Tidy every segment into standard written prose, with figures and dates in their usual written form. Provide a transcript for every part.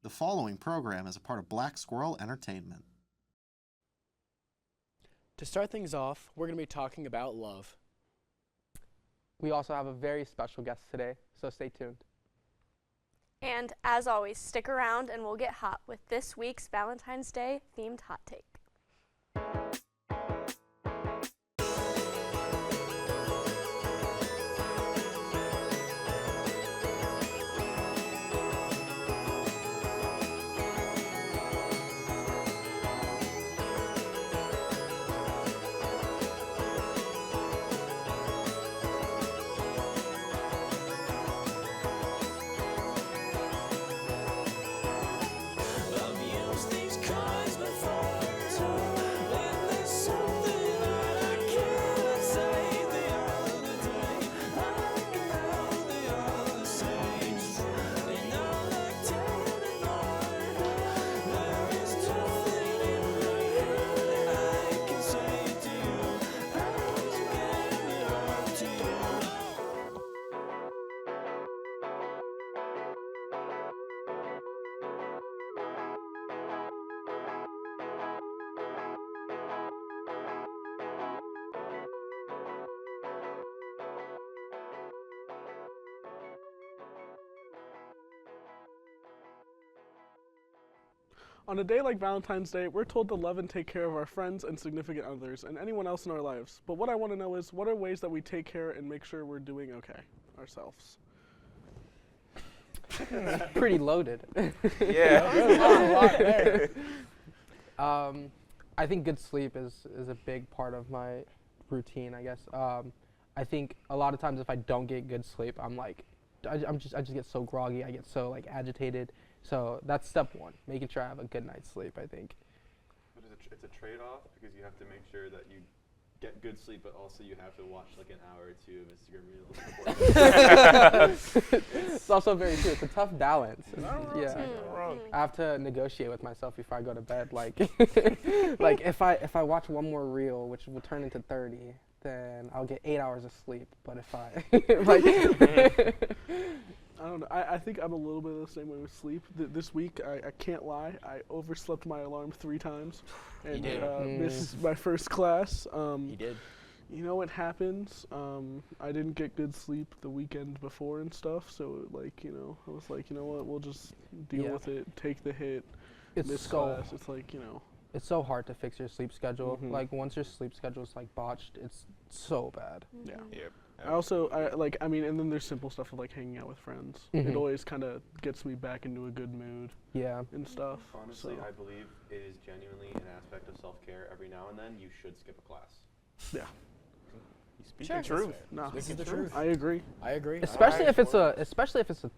The following program is a part of Black Squirrel Entertainment. To start things off, we're going to be talking about love. We also have a very special guest today, so stay tuned. And as always, stick around and we'll get hot with this week's Valentine's Day themed hot take. On a day like Valentine's Day, we're told to love and take care of our friends and significant others and anyone else in our lives. But what I want to know is, what are ways that we take care and make sure we're doing okay ourselves? Pretty loaded. Yeah. There's a lot there. I think good sleep is a big part of my routine, I guess. I think a lot of times if I don't get good sleep, I'm like, I just get so groggy. I get so like agitated. So that's step one, making sure I have a good night's sleep, I think. But it's a trade-off because you have to make sure that you get good sleep, but also you have to watch like an hour or two of Instagram reels. It's also very true. It's a tough balance. Yeah. Wrong. I have to negotiate with myself before I go to bed. Like, like if I watch one more reel, which will turn into 30, then I'll get 8 hours of sleep. But if I like. I don't know. I think I'm a little bit the same way with sleep. This week, I can't lie, I overslept my alarm 3 times and missed my first class. You did. You know what happens? I didn't get good sleep the weekend before and stuff, so like, you know, I was like, you know what, we'll just deal with it, take the hit, miss class. It's like, you know. It's so hard to fix your sleep schedule. Like once your sleep schedule is like botched, it's so bad. Yeah. Yep. I mean, and then there's simple stuff of like hanging out with friends. It always kind of gets me back into a good mood. Yeah. And stuff. Honestly, I believe it is genuinely an aspect of self-care. Every now and then, you should skip a class. Yeah. You speak the truth. No, this is the truth. I agree. Especially if it's a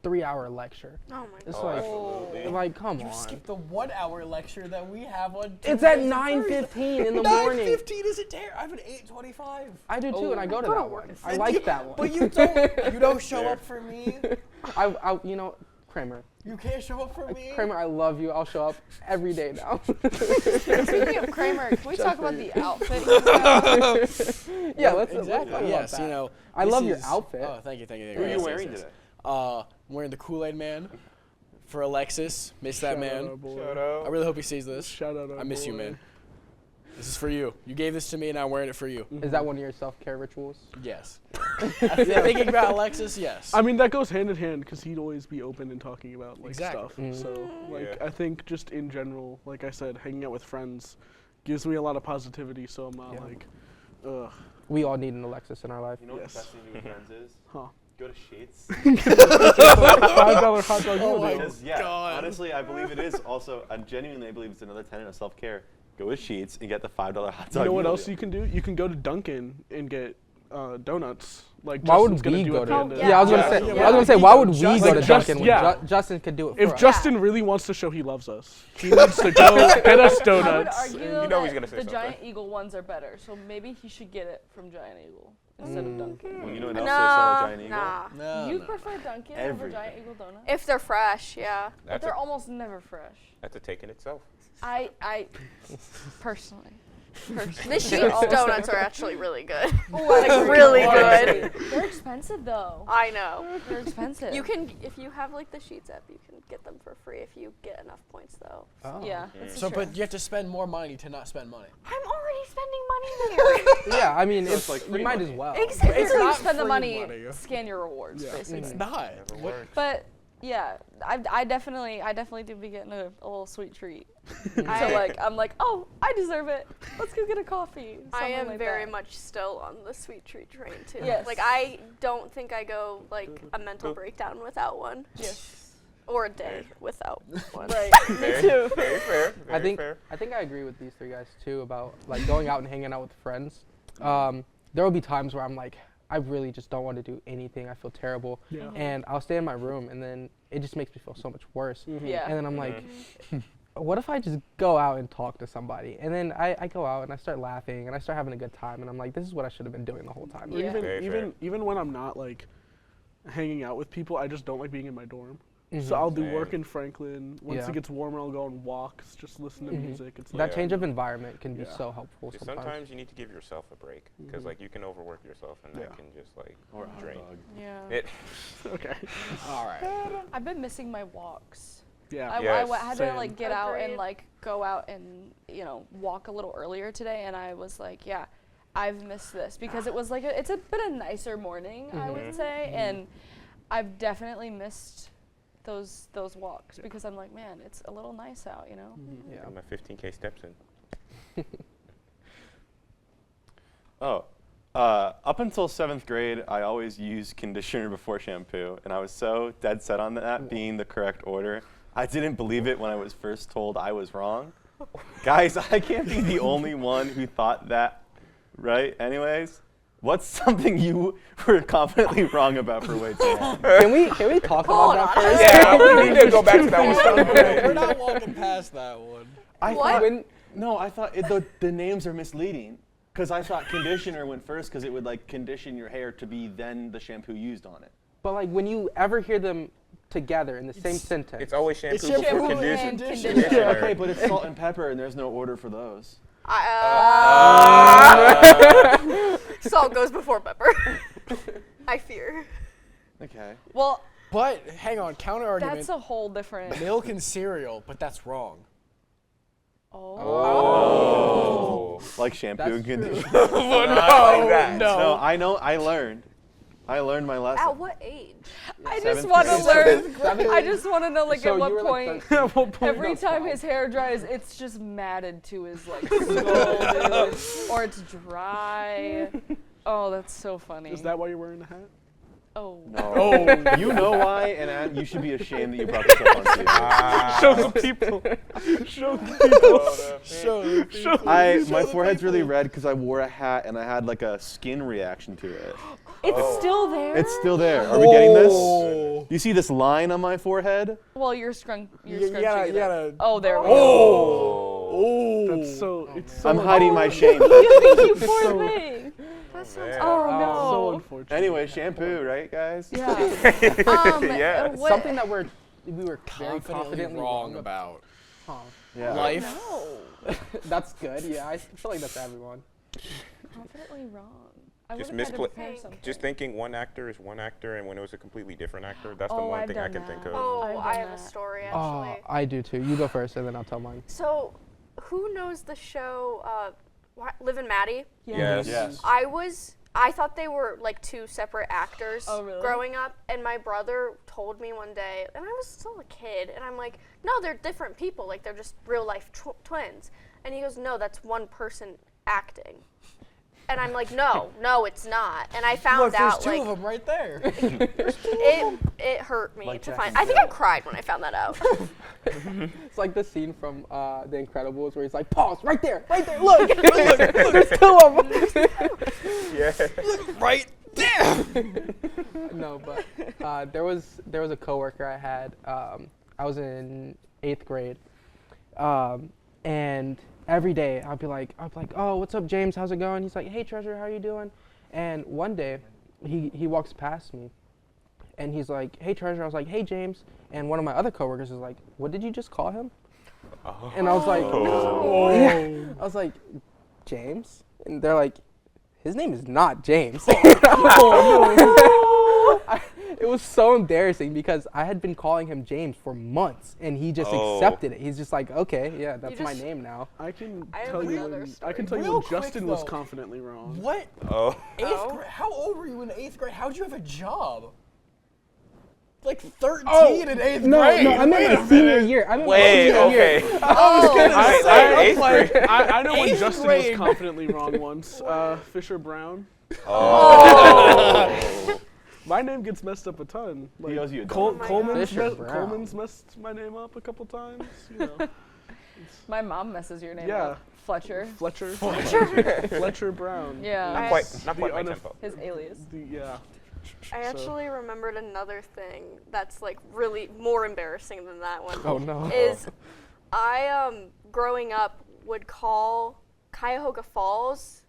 3-hour lecture. Oh my god. It's like come on. You skipped the 1 hour lecture that we have on It's at 9:15 in the morning. 9:15 isn't there. I have an 8:25. I do too, and I go to that one. I like that one. But you don't. You don't show up for me. I you know, Kramer. You can't show up for me. Kramer, I love you. I'll show up every day now. Speaking of Kramer, can we talk about the outfit he's wearing? Yeah, let's exactly. talk about Yes, that. you know. I love your outfit. Oh, thank you. Who are you wearing today? I'm wearing the Kool-Aid Man for Alexis. Miss that man. Shout out. I really hope he sees this. Shout out. I miss you, man. This is for you. You gave this to me, and I'm wearing it for you. Is that one of your self-care rituals? Yes. Thinking about Alexis, yes. I mean, that goes hand in hand because he'd always be open and talking about like Exactly. stuff. So like, I think just in general, like I said, hanging out with friends gives me a lot of positivity. So I'm not like, ugh. We all need an Alexis in our life. You know what the best thing to do with friends is? Go to Sheets. $5 hot dog. Oh my Because, God. honestly, I believe it is also, I genuinely believe it's another tenet of self-care. Go to Sheets and get the $5 hot dog. You know what meal else deal. you can do? You can go to Dunkin' and get donuts. Like Why would Justin's gonna we do go at to? the end of Yeah, I was gonna say, why would we go to Dunkin' when Justin could do it for If us? Justin really wants to show he loves us, he needs to go get us I would donuts. argue You know he's that gonna say the something. Giant Eagle ones are better, so maybe he should get it from Giant Eagle instead of Dunkin'. Well, you know what else they sell at Giant Eagle? Nah. No, You no. prefer Dunkin' over Everything. Giant Eagle donuts? If they're fresh, yeah. But they're almost never fresh. That's a take in itself. I personally. The Sheets donuts are actually really good. Like really good. They're expensive though. I know. They're expensive. You can, if you have like the Sheets app, you can get them for free if you get enough points, though. Oh. Yeah. this is So, true. but you have to spend more money to not spend money. I'm already spending money there. Yeah, I mean, So it's like you free might money. as well. Exactly. It's So you not spend the free money, money. scan your rewards, Yeah. basically. It's not. Never What- worked. But yeah, I definitely do be getting a little sweet treat. So I- like I'm like, oh, I deserve it. Let's go get a coffee. I something am like very that. much still on the sweet treat train too. Yes. Like I don't think I go like a mental breakdown without one. Yes. Or a day without one. Right. Very, Me too. Very fair. Very I think fair. I agree with these three guys too about like going out and hanging out with friends. There will be times where I'm like, I really just don't want to do anything. I feel terrible, Yeah. and I'll stay in my room, and then it just makes me feel so much worse. Yeah. And then I'm like, what if I just go out and talk to somebody? And then I go out and I start laughing and I start having a good time, and I'm like, this is what I should have been doing the whole time. Or Yeah. Very even when I'm not like hanging out with people, I just don't like being in my dorm. Mhm. So I'll do Same. work in Franklin. Once Yeah. it gets warmer, I'll go on walks, just listen to Mhm. music. It's That like, change of environment can be Yeah. so helpful Because sometimes. sometimes you need to give yourself a break because Mhm. like you can overwork yourself and that Yeah. can just like Or a hot drain. dog. Yeah. It, okay. All right. I've been missing my walks. Yeah. I Yes. had to Same. like get out and Agreed. like go out and walk a little earlier today, and I was like, yeah, I've missed this because it was like it's been a nicer morning, I would say, and I've definitely missed those walks because I'm like, man, it's a little nice out, you know. Yeah. I'm at 15K steps in. Up until 7th grade, I always used conditioner before shampoo, and I was so dead set on that being the correct order. I didn't believe it when I was first told I was wrong. Guys, I can't be the only one who thought that, right? Anyways, what's something you were confidently wrong about for way too long? Can we talk about that first? Yeah, we need to go back to that one. We're not walking past that one. I What? thought, When- no, I thought the names are misleading. Because I thought conditioner went first because it would like condition your hair to be then the shampoo used on it. But like when you ever hear them together in the same sentence, It's always shampoo It's before shampoo conditioner. and conditioner. Okay, but it's salt and pepper and there's no order for those. Salt goes before pepper. I fear. Okay. Well, But hang on, counter argument. that's a whole different. Milk and cereal, but that's wrong. Oh. Like shampoo That's and conditioner. Not like that. No, I know. I learned my lesson. At what age? I just 7th want to grade. learn. I just want to know, like, So at what you were, like, point. 13. At what point? Every time his hair dries, it's just matted to his like skull, dude, or it's dry. Oh, that's so funny. Is that why you're wearing the hat? Oh. No. You know why, and you should be ashamed that you brought this up on TV. Show the people. Show the people. My forehead's really red because I wore a hat and I had like a skin reaction to it. It's still there. It's still there. Are we getting this? Do you see this line on my forehead? Well, you're scrunching. You gotta. Oh, there we Oh. That's so. It's so. I'm hiding my shame. go. You poor thing. That sounds Man. Oh So no. unfortunate. Anyway, shampoo, right, guys? Yeah. Yeah. What? something that we were very Confidently confidently wrong about Huh. Yeah. life. No. That's good. Yeah, I feel like that's everyone. Confidently wrong. I Just would've had to mispla- prepare something. Just thinking one actor is one actor, and when it was a completely different actor, that's the Oh, one I've thing I done can that. think of. Oh, I've I done have a that. story Oh, actually. I do too. You go first, and then I'll tell mine. So, who knows the show Liv and Maddie? Yes. Yes. I thought they were like two separate actors Oh, really? growing up, and my brother told me one day, and I was still a kid, and I'm like, no, they're different people, like they're just real life twins. And he goes, no, that's one person acting. And I'm like, no, it's not. And I found Look, there's out two like of them right there. it hurt me Like to Jack find. and I think I Jill. cried when I found that out. It's like the scene from The Incredibles where he's like, pause, right there, look, there's two of them. Yeah. Right there. No, but there was a coworker I had. I was in 8th grade, and every day I'd be like, oh, what's up, James? How's it going? He's like, hey, Treasure, how you doing? And one day, he walks past me, and he's like, hey, Treasure. I was like, hey, James. And one of my other coworkers is like, what did you just call him? And I was like, yeah. I was like, James? And they're like, his name is not James. It was so embarrassing because I had been calling him James for months, and he just accepted it. He's just like, okay, yeah, that's my name now. I can have tell you another when story. Real quick, Justin was though. confidently wrong. What? Oh. Eighth grade? How old were you in 8th grade? How'd you have a job? Like 13 in 8th No, grade. I meant my senior year. I meant my Wait, senior year. okay. I was gonna say, I'm like, I know when 8th Justin grade. was confidently wrong once. Fisher Brown. Oh. My name gets messed up a ton. Like, He owes you a Coleman's, Fisher Brown. Coleman's messed my name up a couple times. You know. My mom messes your name Yeah. up. Fletcher. Fletcher Brown. Yeah. Not quite my The tempo. His alias. Yeah. I actually remembered another thing that's like really more embarrassing than that one. Oh no. Is I growing up would call Cuyahoga Falls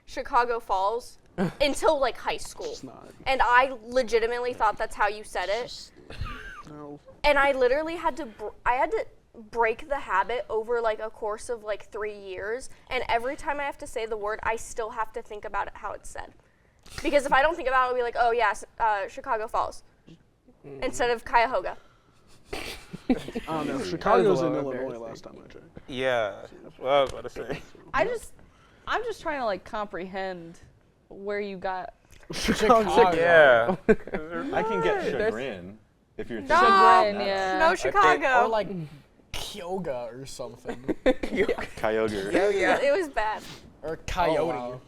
Chicago Falls until like high school. It's not. And I legitimately thought that's how you said it. No. And I literally had to break the habit over like a course of like 3 years, and every time I have to say the word I still have to think about it how it's said, because if I don't think about it, I'll be like, oh yes, Chicago Falls instead of Cuyahoga. Oh no, Chicago's in low Illinois embarrassing. last time I checked. Yeah. Well, I was about to say. I'm just trying to like comprehend where you got. Chicago. Yeah. I can get chagrin if you're No. Chagrin, yeah. No Chicago. Or like Kyoga or something. Kyogre. It was bad. Or Coyote. wow.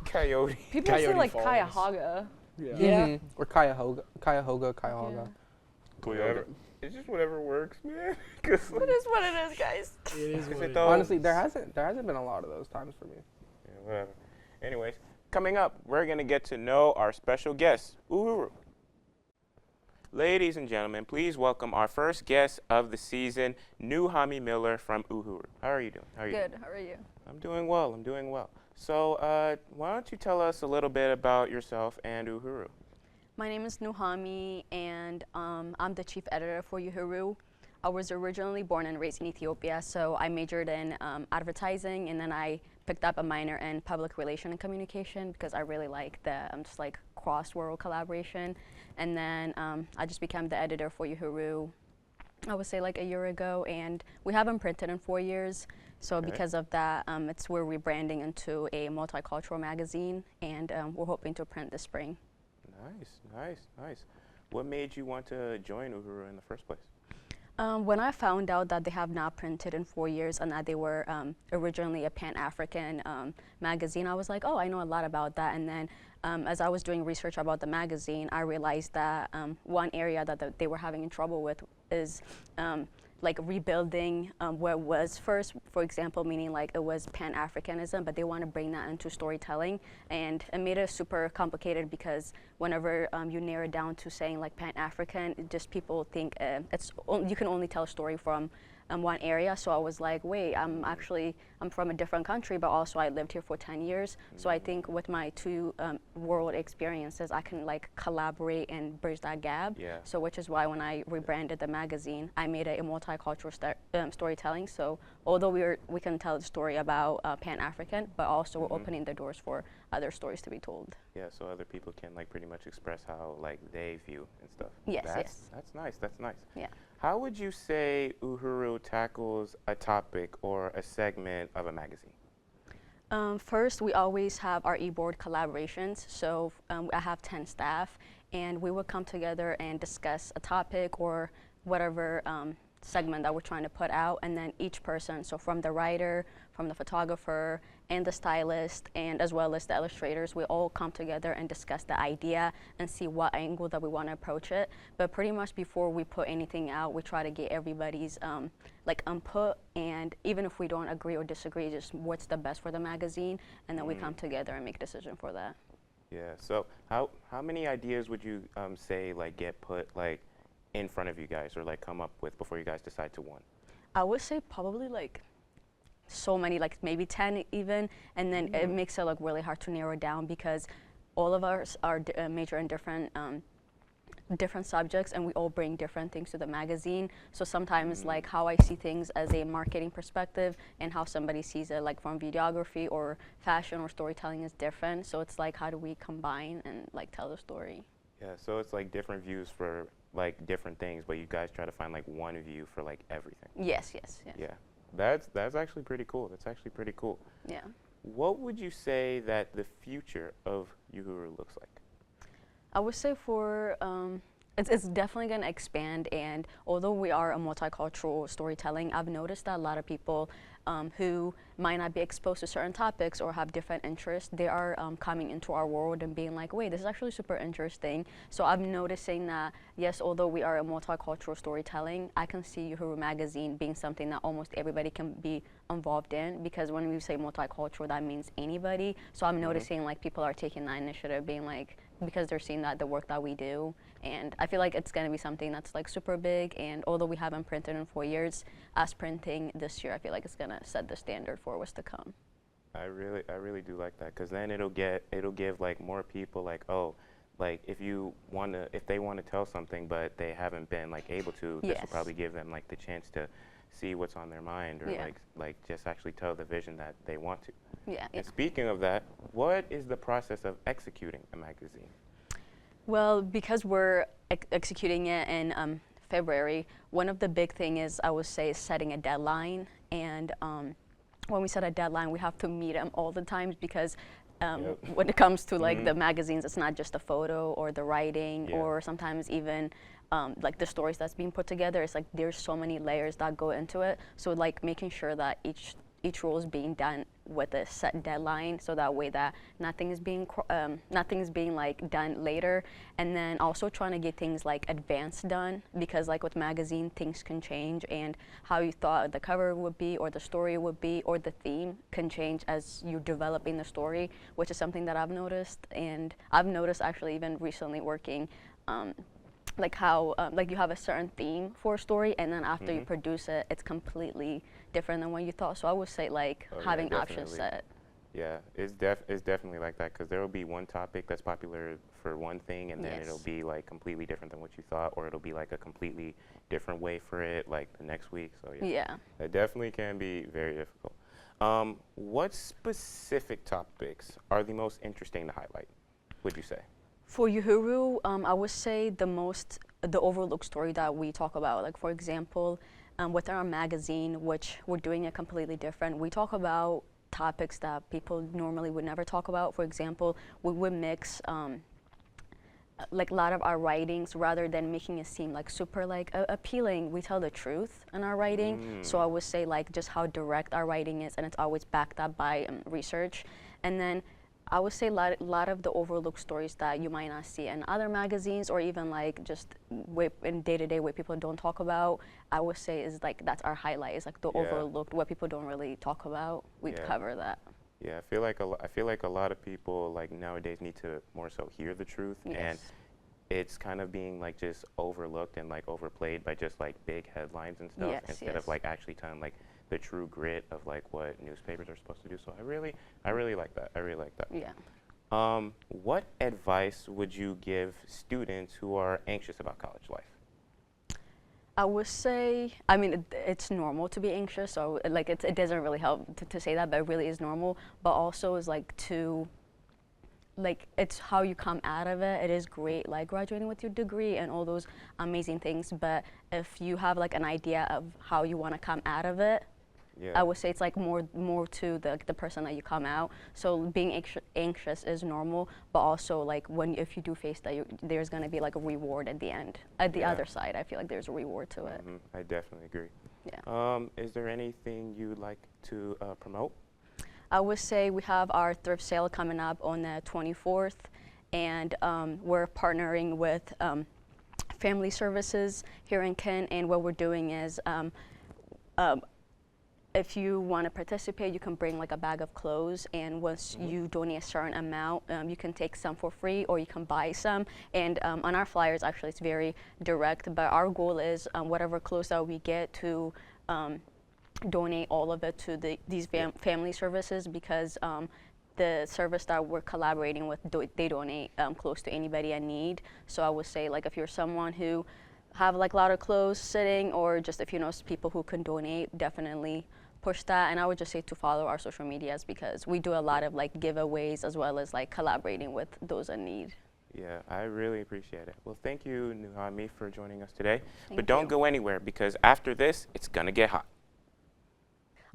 Coyote. People say Coyote like Falls. Cuyahoga. Yeah. Yeah. Or Cuyahoga. Whatever. It's just whatever works, man. 'Cause, It is what it is, guys. It is what it is. Honestly, there hasn't been a lot of those times for me. Yeah, whatever. Anyways, coming up, we're going to get to know our special guest, Uhuru. Ladies and gentlemen, please welcome our first guest of the season, Nuhami Miller from Uhuru. How are you doing? How are you Good. How are you? I'm doing well. I'm doing well. So why don't you tell us a little bit about yourself and Uhuru? My name is Nuhami, and I'm the chief editor for Uhuru. I was originally born and raised in Ethiopia, so I majored in advertising, and then I picked up a minor in public relation and communication because I really like the just like cross-world collaboration. And then I just became the editor for Uhuru, I would say like a year ago, and we haven't printed in 4 years. So because of that, we're rebranding into a multicultural magazine, and we're hoping to print this spring. Nice. What made you want to join Uhuru in the first place? When I found out that they have not printed in 4 years and that they were originally a Pan-African magazine, I was like, oh, I know a lot about that. And then as I was doing research about the magazine, I realized that one area that they were having trouble with is like rebuilding what was first, for example, meaning like it was Pan-Africanism, but they want to bring that into storytelling, and it made it super complicated because whenever you narrow it down to saying like Pan-African, just people think you can only tell a story from one area. So I was like, wait, I'm from a different country, but also I lived here for 10 years. So I think with my two world experiences, I can like collaborate and bridge that gap. Yeah. So which is why when I rebranded the magazine, I made it a multicultural storytelling. So although we can tell the story about Pan-African, but also we're opening the doors for other stories to be told. Yeah, so other people can like pretty much express how like they view and stuff. Yes, That's yes. That's nice. Yeah. How would you say Uhuru tackles a topic or a segment of a magazine? First, we always have our e-board collaborations. So I have 10 staff, and we would come together and discuss a topic or whatever segment that we're trying to put out, and then each person, so from the writer, from the photographer, and the stylist, and as well as the illustrators, we all come together and discuss the idea and see what angle that we want to approach it. But pretty much before we put anything out, we try to get everybody's like input, and even if we don't agree or disagree, just what's the best for the magazine, and then we come together and make a decision for that. Yeah. So how many ideas would you say like get put like in front of you guys or like come up with before you guys decide to one? I would say probably like so many, like maybe 10 even, and then it makes it like really hard to narrow down because all of us are major in different different subjects, and we all bring different things to the magazine. So sometimes like how I see things as a marketing perspective and how somebody sees it like from videography or fashion or storytelling is different. So it's like, how do we combine and like tell the story? Yeah, so it's like different views for like different things, but you guys try to find like one view for like everything. Yes, yes, yes. Yeah, that's actually pretty cool. That's actually pretty cool. Yeah. What would you say that the future of Uhuru looks like? I would say for it's definitely going to expand, and although we are a multicultural storytelling, I've noticed that a lot of people who might not be exposed to certain topics or have different interests, they are coming into our world and being like, wait, this is actually super interesting. So I'm noticing that, yes, although we are a multicultural storytelling, I can see Uhuru Magazine being something that almost everybody can be involved in, because when we say multicultural, that means anybody. So I'm noticing like people are taking that initiative, being like, because they're seeing that the work that we do, and I feel like it's going to be something that's like super big. And although we haven't printed in 4 years, us printing this year, I feel like it's going to set the standard for what's to come. I really do like that, because then it'll give like more people like, oh, like if they want to tell something but they haven't been like able to, this will probably give them like the chance to see what's on their mind, or like just actually tell the vision that they want to. Yeah. And speaking of that, what is the process of executing a magazine? Well, because we're executing it in February, one of the big thing is, I would say, is setting a deadline. And when we set a deadline, we have to meet them all the times, because when it comes to like the magazines, it's not just the photo or the writing or sometimes even like the stories that's being put together. It's like there's so many layers that go into it. So like making sure that each role is being done with a set deadline, so that way that nothing is being like done later. And then also trying to get things like advanced done, because like with magazine, things can change, and how you thought the cover would be or the story would be or the theme can change as you're developing the story, which is something that I've noticed. And I've noticed actually even recently working like how like you have a certain theme for a story, and then after you produce it, it's completely different than what you thought. So I would say like having options set. Yeah, it's definitely like that, because there will be one topic that's popular for one thing, and then it'll be like completely different than what you thought, or it'll be like a completely different way for it like the next week. So yeah, it definitely can be very difficult. What specific topics are the most interesting to highlight, would you say? For Uhuru, I would say the overlooked story that we talk about. Like for example, within our magazine, which we're doing it completely different, we talk about topics that people normally would never talk about. For example, we would mix like a lot of our writings, rather than making it seem like super like appealing, we tell the truth in our writing. So I would say like just how direct our writing is, and it's always backed up by research. And then I would say a lot of the overlooked stories that you might not see in other magazines, or even like just in day-to-day what people don't talk about, I would say is like that's our highlight, is like the overlooked, what people don't really talk about. We'd cover that. Yeah, I feel like a lot of people like nowadays need to more so hear the truth, and it's kind of being like just overlooked and like overplayed by just like big headlines and stuff, instead of like actually telling like the true grit of like what newspapers are supposed to do. So I really like that. I really like that. Yeah. What advice would you give students who are anxious about college life? I would say, I mean, it's normal to be anxious, so like it doesn't really help to say that, but it really is normal. But also is like it's how you come out of it. It is great, like graduating with your degree and all those amazing things. But if you have like an idea of how you want to come out of it, I would say it's like more to the person that you come out. So being anxious is normal, but also like if you do face that, there's gonna be like a reward at the end. At the other side, I feel like there's a reward to it. I definitely agree. Yeah. Is there anything you'd like to promote? I would say we have our thrift sale coming up on the 24th, and we're partnering with Family Services here in Kent, and what we're doing is if you want to participate, you can bring like a bag of clothes, and once you donate a certain amount, you can take some for free, or you can buy some. And on our flyers, actually, it's very direct, but our goal is whatever clothes that we get to donate all of it to these family services, because the service that we're collaborating with, they donate clothes to anybody in need. So I would say, like, if you're someone who have like a lot of clothes sitting, or just if you know people who can donate, definitely push that. And I would just say to follow our social medias, because we do a lot of like giveaways as well as like collaborating with those in need. Yeah, I really appreciate it. Well, thank you, Nuhami, for joining us today. Thank But don't you. go anywhere, because after this, it's gonna get hot.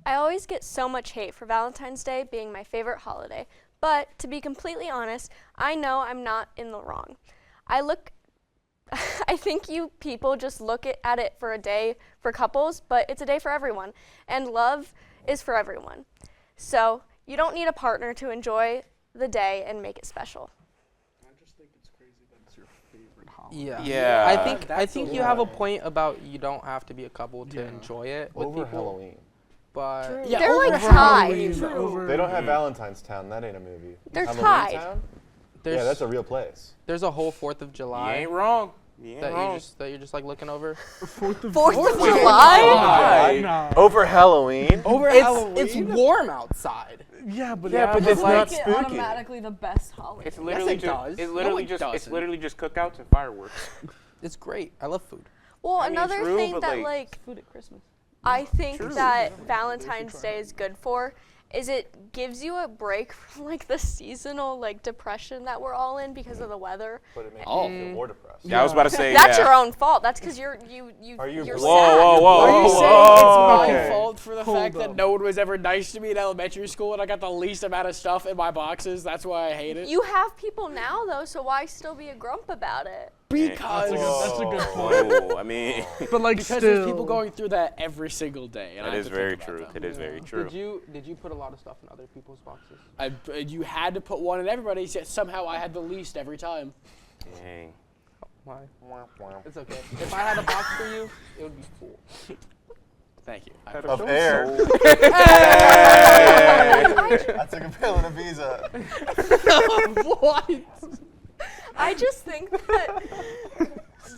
I always get so much hate for Valentine's Day being my favorite holiday, but to be completely honest, I know I'm not in the wrong. I think you people just look at it for a day for couples, but it's a day for everyone, and love is for everyone. So you don't need a partner to enjoy the day and make it special. I just think it's crazy that it's your favorite holiday. Yeah. Yeah. I think you have a point about you don't have to be a couple to enjoy it with Over people. Halloween. But Yeah, They're like over tied. Halloween, Over- They don't have Valentine's Town. That ain't a movie. They're Halloween tied. Town? there's Yeah, that's a real place. there's a whole 4th of You July ain't wrong. You ain't that wrong. you're just like looking over. 4th of Fourth of July? July? Nah. Over Halloween? Over It's Halloween. warm outside. Yeah, but it's Like, not it spooky. automatically the best holiday. It's literally it just does. it's No, literally it just it's doesn't. literally just cookouts and fireworks. It's great. I love food. Well, I mean, another true, thing but, that like- like Food at Christmas. I think that Valentine's Day is good for is it gives you a break from like the seasonal like depression that we're all in because of the weather. But it makes Oh. you feel more depressed. Yeah, I was about to say. That's yeah. your own fault. That's because you're Are you you're Whoa, sad. whoa. Are you Oh, saying oh, it's my okay. fault for the Hold fact that up. no one was ever nice to me in elementary school and I got the least amount of stuff in my boxes? That's why I hate it. You have people now though, so why still be a grump about it? Because That's a good point. Whoa, I mean, But like because still, there's people going through that every single day. And I that have is to very think about true. them. It is very true. Did you put a lot of stuff in other people's boxes? You had to put one in everybody's, yet somehow I had the least every time. Dang. Why? It's okay. If I had a box for you, it would be full. Thank you. Of air. I took a pill and a visa. What? I just think that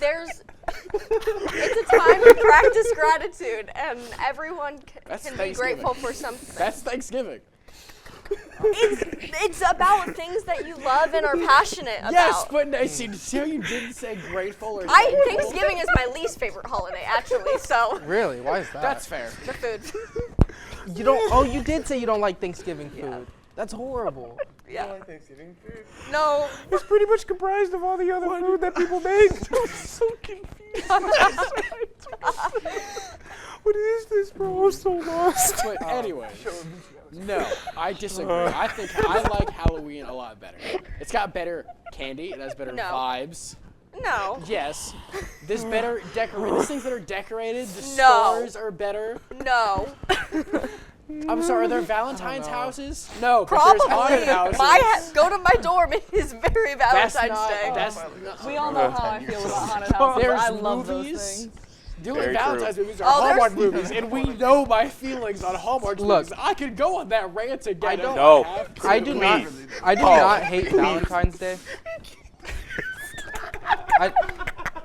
it's a time to practice gratitude, and everyone That's can be Thanksgiving. grateful for something. That's Thanksgiving. It's about things that you love and are passionate about. Yes, but no, see how you didn't say grateful or Thanksgiving is my least favorite holiday, actually. So Really? Why is that? That's fair. the food. You don't. Oh, you did say you don't like Thanksgiving food. That's horrible. Yeah. Thanksgiving food. No. It's pretty much comprised of all the other food that people make. I'm so confused. What is this, bro? I'm so lost. But anyway, no, I disagree. I think I like Halloween a lot better. It's got better candy. It has better No. vibes. No. Yes, there's better decorated. There's things that are decorated. The No. stores are better. No. I'm sorry. Are there Valentine's houses? No, but there's Probably. haunted houses. Go to my dorm. It is very That's Valentine's not. Day. That's We all know how I feel about haunted houses. There's I love those movies. things. The only Very Valentine's true. movies are Oh, there's- Hallmark movies, and we know my feelings on Hallmark Look. movies. I could go on that rant again. I don't- if No. have to. I do not. I do not hate Valentine's Day.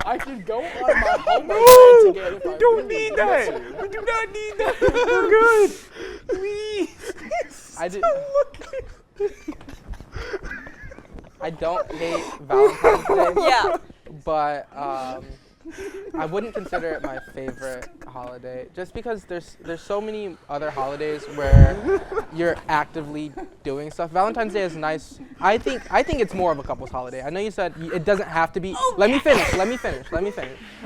I could go on my Hallmark rant again if I don't really need want that. to. We do not need that. We're good. Please. I did. I don't hate Valentine's Day. Yeah. But I wouldn't consider it my favorite holiday, just because there's so many other holidays where you're actively doing stuff. Valentine's Day is nice. I think it's more of a couple's holiday. I know you said it doesn't have to be. Let me finish.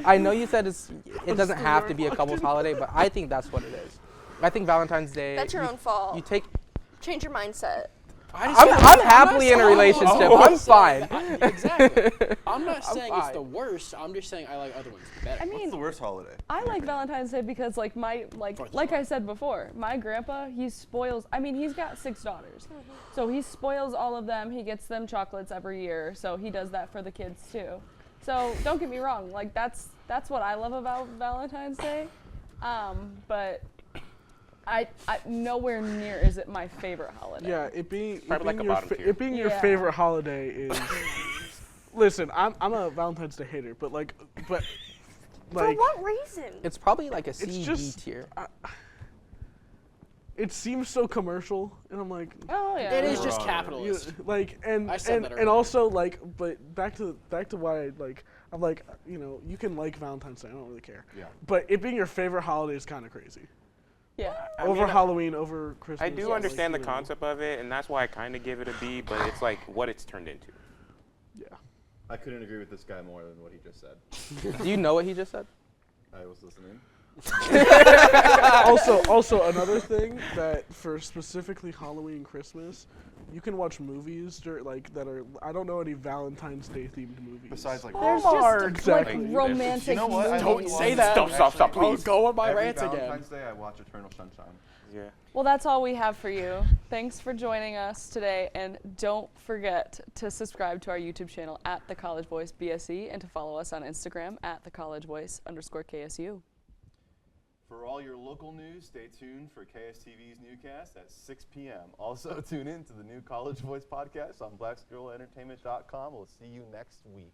I know you said it doesn't have to be a couple's holiday, but I think that's what it is. I think Valentine's Day. That's your own fault. You take. Change your mindset. I'm happily in a relationship. I'm fine. Exactly. I'm not saying it's fine. the worst. I'm just saying I like other ones better. I mean, What's the worst holiday? I like Valentine's Day because like I said before, my grandpa, he spoils, I mean, he's got 6 daughters. So he spoils all of them. He gets them chocolates every year. So he does that for the kids too. So don't get me wrong, like that's what I love about Valentine's Day. But I nowhere near is it my favorite holiday. Yeah, it being Probably like a bottom tier. it being your Yeah. favorite holiday is. Listen, I'm a Valentine's Day hater, but like. For what reason? It's probably like a C, just- D tier. it seems so commercial, and I'm like, Oh yeah. It is just Wrong. capitalist. like, and I said and, that and earlier. also like, but back to why I'm like, you know, you can like Valentine's Day, I don't really care. Yeah. But it being your favorite holiday is kind of crazy. Yeah. I Over mean, Halloween, over Christmas. I do like, understand the you know, concept of it, and that's why I kind of give it a B. But it's like what it's turned into. Yeah. I couldn't agree with this guy more than what he just said. Do you know what he just said? I was listening. also another thing that for specifically Halloween, Christmas, you can watch movies that are, I don't know any Valentine's Day themed movies. Besides, like, There's Hallmark, just exactly. like romantic You know what? I movies. Don't say that. Stop, Oh, please. go on my every rants again. Valentine's Day, I watch Eternal Sunshine. Yeah. Well, that's all we have for you. Thanks for joining us today, and don't forget to subscribe to our YouTube channel at The College Voice BSE and to follow us on Instagram at @thecollegevoice_KSU. For all your local news, stay tuned for KSTV's newscast at 6 p.m. Also, tune in to the new College Voice podcast on blacksgirlentertainment.com. We'll see you next week.